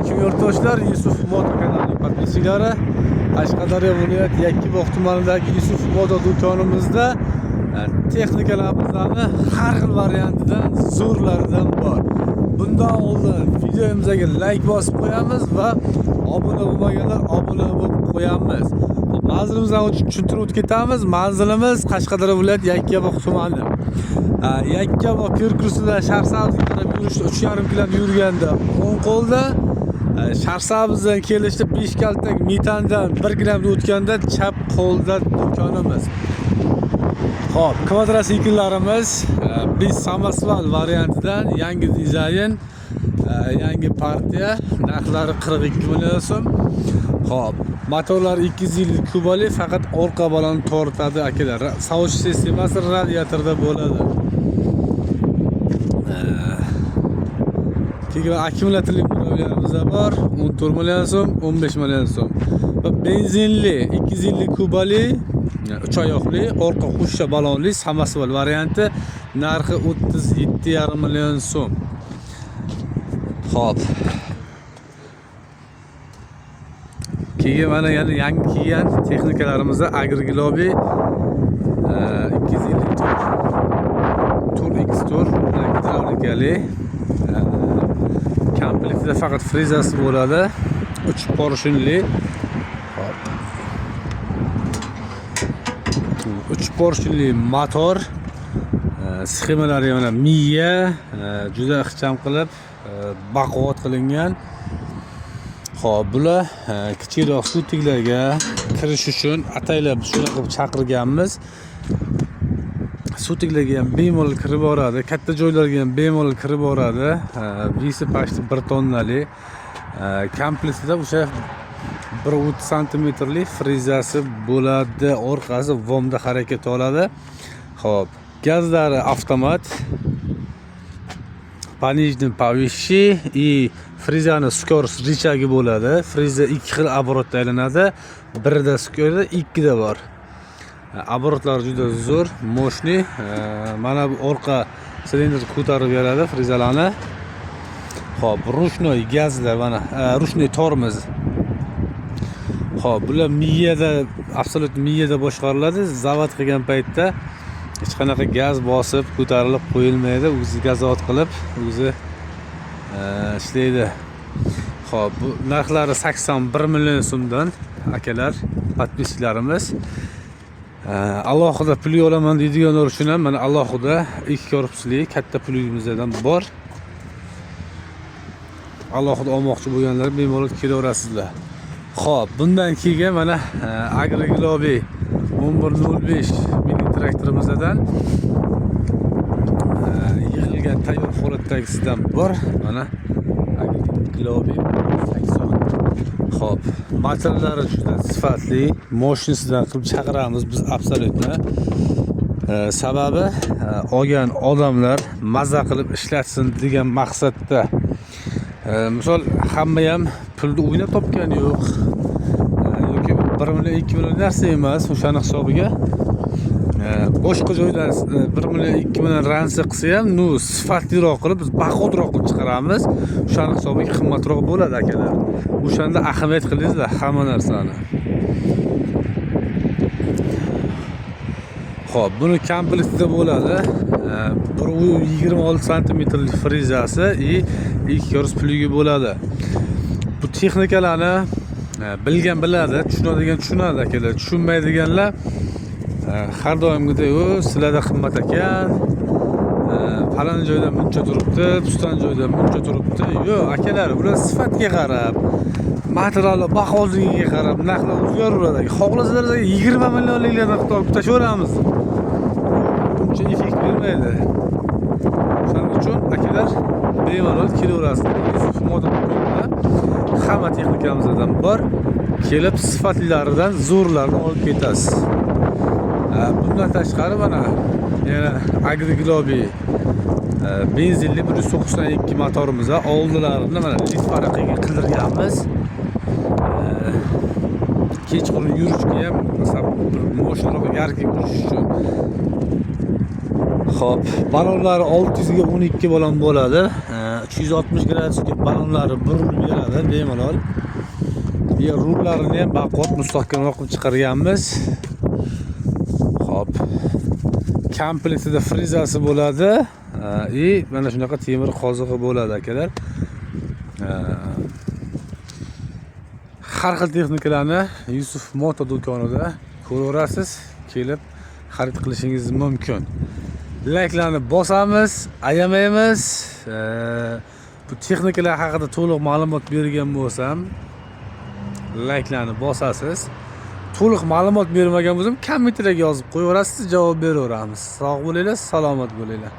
Assalomu yurtdoshlar, Yusuf Moto kanalining podpischilari. Qashqadaryo viloyati Yakkabog' tumanidagi Yusuf Moto do'konimizda texnikalarimizni har xil variantidan zo'rlaridan bor. Bundan oldin videomizga like bosib qo'yamiz va obuna bo'lmaganlar obuna bo'lib qo'yamiz. Manzilimizni tushuntirib o'tib ketamiz. Manzilimiz Qashqadaryo viloyati Yakkabog' tumani. Yakkabog' Pirkursida Sharsabzga qarab yurishda 3,5 km yurganda o'ng qo'lda, Sharsabzdan kelishda 5 kaltak Metandan 1 km o'tganda chap qo'lda do'konimiz. Xo'p, kvadrotsikllarimiz biz samospal variantidan yangi dizayn, yangi partiya, narxlari 42 million so'm. Xo'p, motorlar 250 kubali, faqat orqa balon tortadi akalar. Sovush sistemasi radiatorda bo'ladi. Keyin akkumulyatorli motorlarimiz bor, 14 million so'm, 15 million so'm. Va benzinli 250 kubali, 3 oyoqli, orqa xushcha balonli samospal varianti, narxi 37,5 million so'm. Xo'p. Keyin mana yana yangi kelgan texnikalarimizda Agriglobi 250 tur X tur gidravlikali. Komplektida faqat frezasi bo'ladi. 3 porshinli. 3 porshinli motor. Sxemalari mana miya, juda ixcham qilib baquvvat qilingan. Xo'p, bular kichikroq sutiklarga kirish uchun ataylab shuna qilib chaqirganmiz. Sutiklarga ham bemalol kirib boradi, katta joylarga ham bemalol kirib boradi. Visi pashti 1 tonnali. Komplektida o'sha 1.30 santimetrli frezasi bo'ladi, orqasi vomda harakat oladi. Xo'p, gazlari avtomat. Пониженный повыше и frezani skorost rechagi bo'ladi. Freza 2 xil оборотda aylanadi. Birida skor, ikkida bor. Оборотлari juda zo'r, moshni. Mana bu orqa silindr ko'tarib beradi frezalarni. Xo'p, rushnoy gazlar mana, rushnoy tormoz. Xo'p, bular miyada, absolut miyada boshqariladi. Zavod qilgan paytda hech qanaqa gaz bosib ko'tarilib qo'yilmaydi. O'zi gazot qilib, o'zi ishlaydi. Xo'p, bu narxlari 81 million so'mdan akalar, podpischlarimiz. Alohida pul olaman deydiganlar uchun ham mana alohida 2 korpusli katta pulingizdan bor. Alohida olmoqchi bo'lganlar bemalol kelaverasizlar. Xo'p, bundan keyin mana Agriglobi 1105 mini traktorimizdan yig'ilgan tayyor holatdagisidan bor. Mana Agriglobi 80. Xo'p, materiallari juda sifatli, mashinasidan qilib chaqiramiz biz absolutni. Sababi olgan odamlar mazza qilib ishlatsin degan maqsadda. Misol hamma ham pulni o'ynab topgani yo'q. Yoki 1 million 2 million narsa emas, o'shaning hisobiga boshqa joylar 1 million 2 million ransa qilsa ham, sifatliroq qilib biz bahodroq qilib chiqaramiz. O'shaning hisobiga qimmatroq bo'ladi akalar. O'shanda ahamiyat qilingizlar hamma narsani. Xo'p, buni komplektida bo'ladi. 1.26 santimetrli frezasi и 2 korpus pligi bo'ladi. Bu texnikalarni bilgan biladi, tushunadigan tushunadi akalar. Tushunmaydiganlar har doimgidek sizlarda qimmat ekan, falon joyda buncha turibdi, piston joyda buncha turibdi. Yo'q, akalar, bular sifatga qarab, materiallar baholigiga qarab narxlar o'zgaraveradi. Xohlasanglar 20 millionliklardan qilib tashaveramiz. Buncha effekt bermaydi. Shuning uchun akalar bemalol kelaverasizlar. Yusuf Moto do'konida hamma texnikamizdan bor. Kelib sifatlilaridan zo'rlarni olib ketasiz. Bundan tashqari mana yana Agriglobi benzinli 192 motorimiz va oldilarini mana lit paraqiga qildirganmiz. Kechqurun yurishga ham, masalan, mashinaga yarki yurish uchun. Xo'p, balonlari 600 ga 12 balon bo'ladi. 360 gradusga ballonlari burilib beradi bemalol. Bu rullarini ham baquvvat mustahkamroq qilib chiqarganmiz. Xo'p. Komplektida frizasi bo'ladi. Mana shunaqa temir qozig'i bo'ladi akalar. Har xil texnikalarni Yusuf Moto do'konida ko'raverasiz, kelib xarid qilishingiz mumkin. Layklarni bosamiz, ayamaymiz. Bu texnikalar haqida to'liq ma'lumot bergan bo'lsam, layklarni bosasiz. To'liq ma'lumot bermagan bo'lsam, kommentariyga yozib qo'yaverasiz, javob beraveramiz. Sog' bo'linglar, salomat bo'linglar.